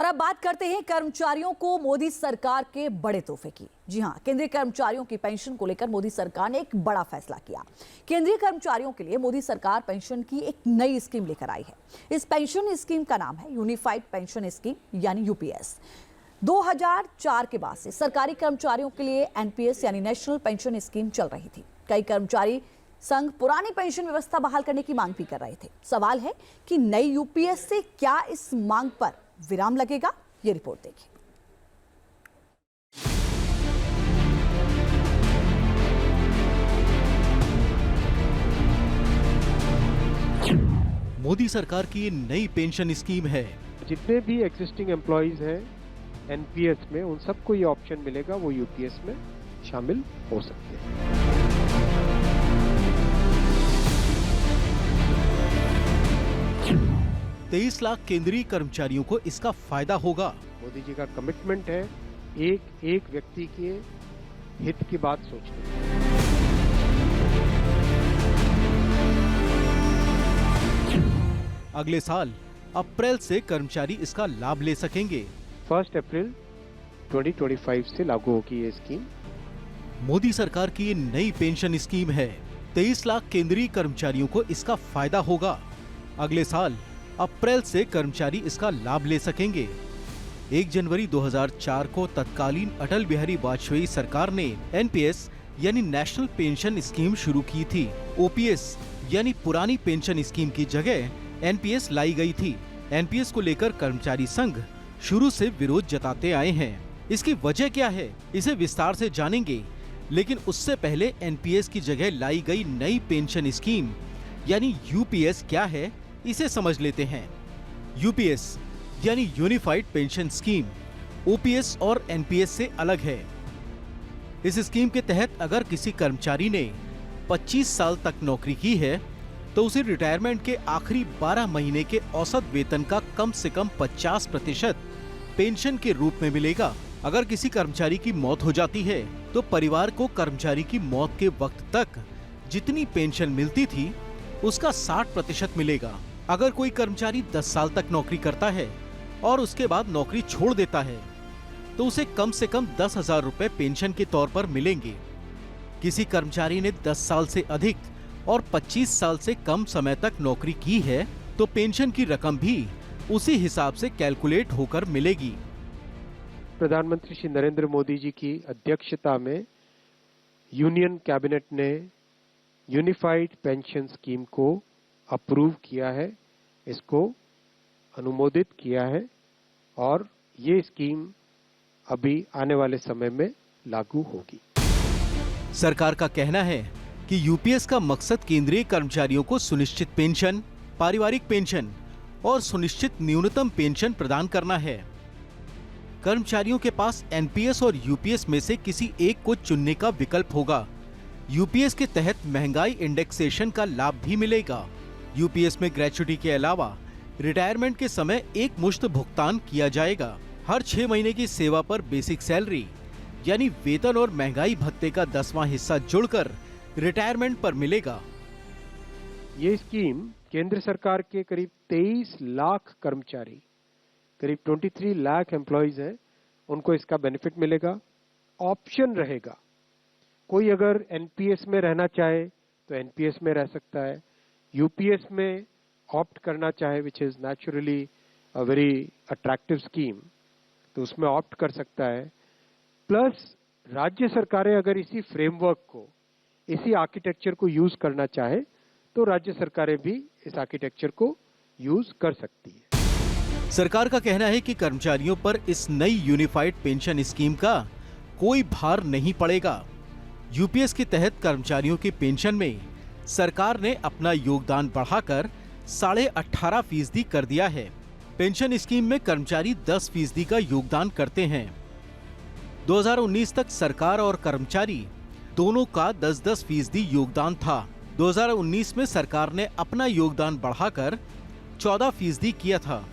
और अब बात करते हैं कर्मचारियों को मोदी सरकार के बड़े तोहफे की। जी हां, केंद्रीय कर्मचारियों की पेंशन को लेकर मोदी सरकार ने एक बड़ा फैसला किया। केंद्रीय कर्मचारियों के लिए मोदी सरकार पेंशन की एक नई स्कीम लेकर आई है। इस पेंशन स्कीम का नाम है यूनिफाइड पेंशन स्कीम यानी यूपीएस। 2004 के बाद से सरकारी कर्मचारियों के लिए एनपीएस यानी नेशनल पेंशन स्कीम चल रही थी। कई कर्मचारी संघ पुरानी पेंशन व्यवस्था बहाल करने की मांग भी कर रहे थे। सवाल है कि नई यूपीएस से क्या इस मांग पर विराम लगेगा? ये रिपोर्ट देखिए। मोदी सरकार की नई पेंशन स्कीम है। जितने भी एग्जिस्टिंग एम्प्लॉइज हैं एनपीएस में, उन सबको ये ऑप्शन मिलेगा, वो यूपीएस में शामिल हो सकते हैं। 23 लाख केंद्रीय कर्मचारियों को इसका फायदा होगा। मोदी जी का कमिटमेंट है एक एक व्यक्ति के हित की बात सोचने। अगले साल अप्रैल से कर्मचारी इसका लाभ ले सकेंगे। 1 अप्रैल 2025 से लागू होगी ये स्कीम। मोदी सरकार की ये नई पेंशन स्कीम है। 23 लाख केंद्रीय कर्मचारियों को इसका फायदा होगा। अगले साल अप्रैल से कर्मचारी इसका लाभ ले सकेंगे। 1 जनवरी 2004 को तत्कालीन अटल बिहारी वाजपेयी सरकार ने एनपीएस यानी नेशनल पेंशन स्कीम शुरू की थी। ओपीएस यानी पुरानी पेंशन स्कीम की जगह एनपीएस लाई गई थी। एनपीएस को लेकर कर्मचारी संघ शुरू से विरोध जताते आए हैं। इसकी वजह क्या है, इसे विस्तार से जानेंगे। लेकिन उससे पहले एनपीएस की जगह लाई गई नई पेंशन स्कीम यानी यूपीएस क्या है, इसे समझ लेते हैं। यूपीएस यानी यूनिफाइड पेंशन स्कीम ओपीएस और एनपीएस से अलग है। इस स्कीम के तहत अगर किसी कर्मचारी ने 25 साल तक नौकरी की है तो उसे रिटायरमेंट के आखिरी 12 महीने के औसत वेतन का कम से कम 50% पेंशन के रूप में मिलेगा। अगर किसी कर्मचारी की मौत हो जाती है तो परिवार को कर्मचारी की मौत के वक्त तक जितनी पेंशन मिलती थी उसका 60% मिलेगा। अगर कोई कर्मचारी 10 साल तक नौकरी करता है और उसके बाद नौकरी छोड़ देता है तो उसे कम से कम 10,000 रुपए पेंशन के तौर पर मिलेंगे। किसी कर्मचारी ने 10 साल से अधिक और 25 साल से कम समय तक नौकरी की है तो पेंशन की रकम भी उसी हिसाब से कैलकुलेट होकर मिलेगी। प्रधानमंत्री श्री नरेंद्र मोदी जी की अध्यक्षता में यूनियन कैबिनेट ने यूनिफाइड पेंशन स्कीम को अप्रूव किया है, इसको अनुमोदित किया है और ये स्कीम अभी आने वाले समय में लागू होगी। सरकार का कहना है कि यूपीएस का मकसद केंद्रीय कर्मचारियों को सुनिश्चित पेंशन, पारिवारिक पेंशन और सुनिश्चित न्यूनतम पेंशन प्रदान करना है। कर्मचारियों के पास एनपीएस और यूपीएस में से किसी एक को चुनने का विकल्प होगा। यूपीएस के तहत महंगाई इंडेक्सेशन का लाभ भी मिलेगा। यूपीएस में ग्रेच्युटी के अलावा रिटायरमेंट के समय एक मुश्त भुगतान किया जाएगा। हर 6 महीने की सेवा पर बेसिक सैलरी यानी वेतन और महंगाई भत्ते का 10वां हिस्सा जुड़कर रिटायरमेंट पर मिलेगा। ये स्कीम केंद्र सरकार के करीब 23 लाख कर्मचारी, करीब 23 लाख एम्प्लॉइज हैं, उनको इसका बेनिफिट मिलेगा। ऑप्शन रहेगा, कोई अगर एनपीएस में रहना चाहे तो एनपीएस में रह सकता है, यूपीएस में ऑप्ट करना चाहे which is naturally a very attractive scheme तो उसमें ऑप्ट कर सकता है। प्लस राज्य सरकारें अगर इसी फ्रेमवर्क को, इसी आर्किटेक्चर को यूज करना चाहे तो राज्य सरकारें भी इस आर्किटेक्चर को यूज कर सकती है। सरकार का कहना है कि कर्मचारियों पर इस नई यूनिफाइड पेंशन स्कीम का कोई भार नहीं पड़ेगा। यूपीएस के तहत कर्मचारियों की पेंशन में सरकार ने अपना योगदान बढ़ाकर 18.5% कर दिया है। पेंशन स्कीम में कर्मचारी 10% का योगदान करते हैं। 2019 तक सरकार और कर्मचारी दोनों का 10-10% योगदान था। 2019 में सरकार ने अपना योगदान बढ़ाकर 14% किया था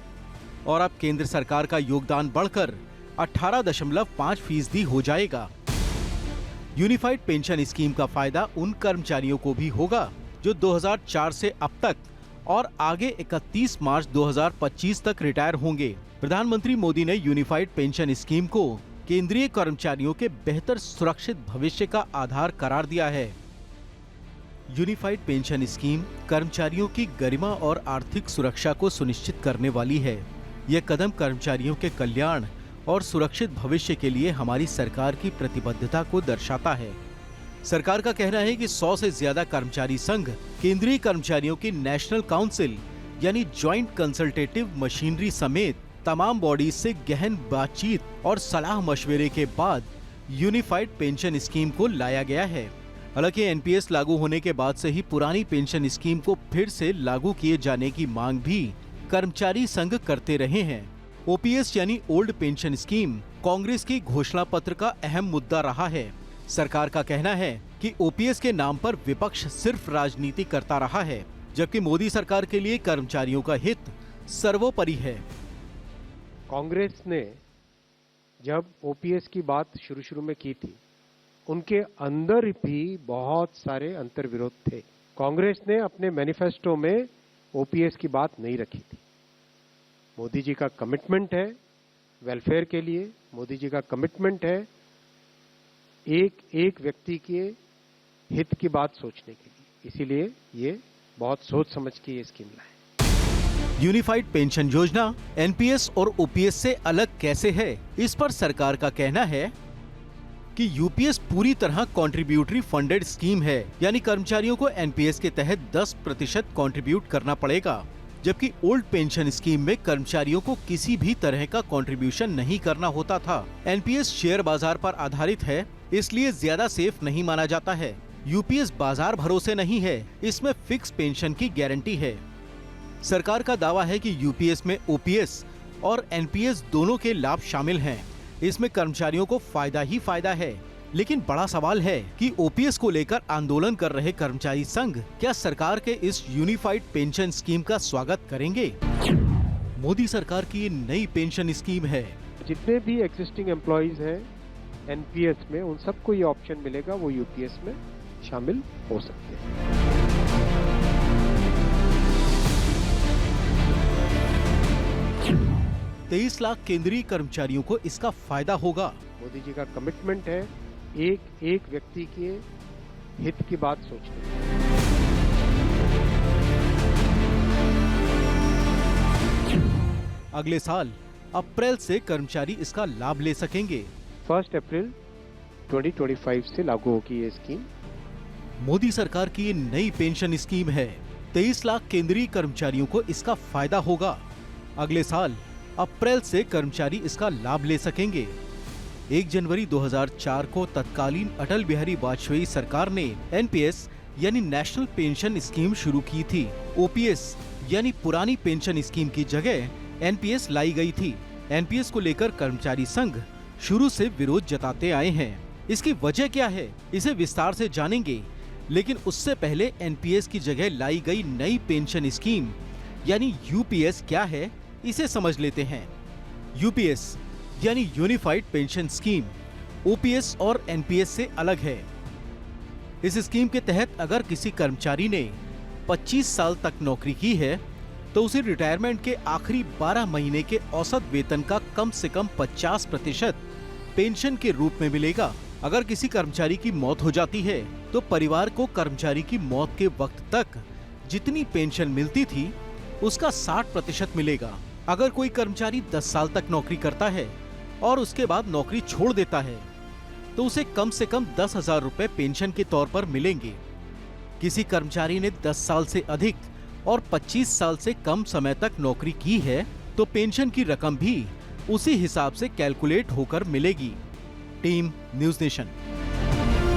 और अब केंद्र सरकार का योगदान बढ़कर 18.5% हो जाएगा। यूनिफाइड पेंशन स्कीम का फायदा उन कर्मचारियों को भी होगा जो 2004 से अब तक और आगे 31 मार्च 2025 तक रिटायर होंगे। प्रधानमंत्री मोदी ने यूनिफाइड पेंशन स्कीम को केंद्रीय कर्मचारियों के बेहतर सुरक्षित भविष्य का आधार करार दिया है। यूनिफाइड पेंशन स्कीम कर्मचारियों की गरिमा और आर्थिक सुरक्षा को सुनिश्चित करने वाली है। यह कदम कर्मचारियों के कल्याण और सुरक्षित भविष्य के लिए हमारी सरकार की प्रतिबद्धता को दर्शाता है। सरकार का कहना है कि 100 से ज्यादा कर्मचारी संघ केंद्रीय कर्मचारियों की नेशनल काउंसिल यानी ज्वाइंट कंसल्टेटिव मशीनरी समेत तमाम बॉडीज से गहन बातचीत और सलाह मशवरे के बाद यूनिफाइड पेंशन स्कीम को लाया गया है। हालांकि एनपीएस लागू होने के बाद से ही पुरानी पेंशन स्कीम को फिर से लागू किए जाने की मांग भी कर्मचारी संघ करते रहे हैं। ओपीएस यानी ओल्ड पेंशन स्कीम कांग्रेस की घोषणा पत्र का अहम मुद्दा रहा है। सरकार का कहना है कि ओपीएस के नाम पर विपक्ष सिर्फ राजनीति करता रहा है, जबकि मोदी सरकार के लिए कर्मचारियों का हित सर्वोपरि है। कांग्रेस ने जब ओपीएस की बात शुरू में की थी, उनके अंदर भी बहुत सारे अंतर्विरोध थे। कांग्रेस ने अपने मैनिफेस्टो में ओपीएस की बात नहीं रखी थी। मोदी जी का कमिटमेंट है वेलफेयर के लिए, मोदी जी का कमिटमेंट है एक व्यक्ति के हित की बात सोचने के लिए, इसीलिए ये बहुत सोच समझ के ये स्कीम लाए। यूनिफाइड पेंशन योजना एनपीएस और ओपीएस से अलग कैसे है, इस पर सरकार का कहना है कि यूपीएस पूरी तरह कॉन्ट्रीब्यूटरी फंडेड स्कीम है, यानी कर्मचारियों को एनपीएस के तहत 10% कॉन्ट्रीब्यूट करना पड़ेगा, जबकि ओल्ड पेंशन स्कीम में कर्मचारियों को किसी भी तरह का कंट्रीब्यूशन नहीं करना होता था। एनपीएस शेयर बाजार पर आधारित है, इसलिए ज्यादा सेफ नहीं माना जाता है। यूपीएस बाजार भरोसे नहीं है, इसमें फिक्स पेंशन की गारंटी है। सरकार का दावा है कि यूपीएस में ओपीएस और एनपीएस दोनों के लाभ शामिल हैं। इसमें कर्मचारियों को फायदा ही फायदा है, लेकिन बड़ा सवाल है कि ओपीएस को लेकर आंदोलन कर रहे कर्मचारी संघ क्या सरकार के इस यूनिफाइड पेंशन स्कीम का स्वागत करेंगे? मोदी सरकार की ये नई पेंशन स्कीम है। जितने भी एग्जिस्टिंग एम्प्लॉइज हैं एनपीएस में, उन सबको ये ऑप्शन मिलेगा, वो यूपीएस में शामिल हो सकते हैं। 23 लाख केंद्रीय कर्मचारियों को इसका फायदा होगा। मोदी जी का कमिटमेंट है एक व्यक्ति के हित की बात सोचने की। अगले साल अप्रैल से कर्मचारी इसका लाभ ले सकेंगे। 1 अप्रैल 2025 से लागू होगी ये स्कीम। मोदी सरकार की ये नई पेंशन स्कीम है। 23 लाख केंद्रीय कर्मचारियों को इसका फायदा होगा। अगले साल अप्रैल से कर्मचारी इसका लाभ ले सकेंगे। 1 जनवरी 2004 को तत्कालीन अटल बिहारी वाजपेयी सरकार ने एनपीएस यानी नेशनल पेंशन स्कीम शुरू की थी। ओपीएस यानी पुरानी पेंशन स्कीम की जगह एनपीएस लाई गई थी। एनपीएस को लेकर कर्मचारी संघ शुरू से विरोध जताते आए हैं। इसकी वजह क्या है, इसे विस्तार से जानेंगे, लेकिन उससे पहले एनपीएस की जगह लाई गई नई पेंशन स्कीम यानी यूपीएस क्या है, इसे समझ लेते हैं। यूपीएस यानी यूनिफाइड पेंशन स्कीम ओपीएस और एनपीएस से अलग है। इस स्कीम के तहत अगर किसी कर्मचारी ने 25 साल तक नौकरी की है तो उसे रिटायरमेंट के आखिरी 12 महीने के औसत वेतन का कम से कम 50% पेंशन के रूप में मिलेगा। अगर किसी कर्मचारी की मौत हो जाती है तो परिवार को कर्मचारी की मौत के वक्त तक जितनी पेंशन मिलती थी उसका 60% मिलेगा। अगर कोई कर्मचारी 10 साल तक नौकरी करता है और उसके बाद नौकरी छोड़ देता है तो उसे कम से कम 10,000 रुपए पेंशन के तौर पर मिलेंगे। किसी कर्मचारी ने 10 साल से अधिक और 25 साल से कम समय तक नौकरी की है तो पेंशन की रकम भी उसी हिसाब से कैलकुलेट होकर मिलेगी। Team news nation.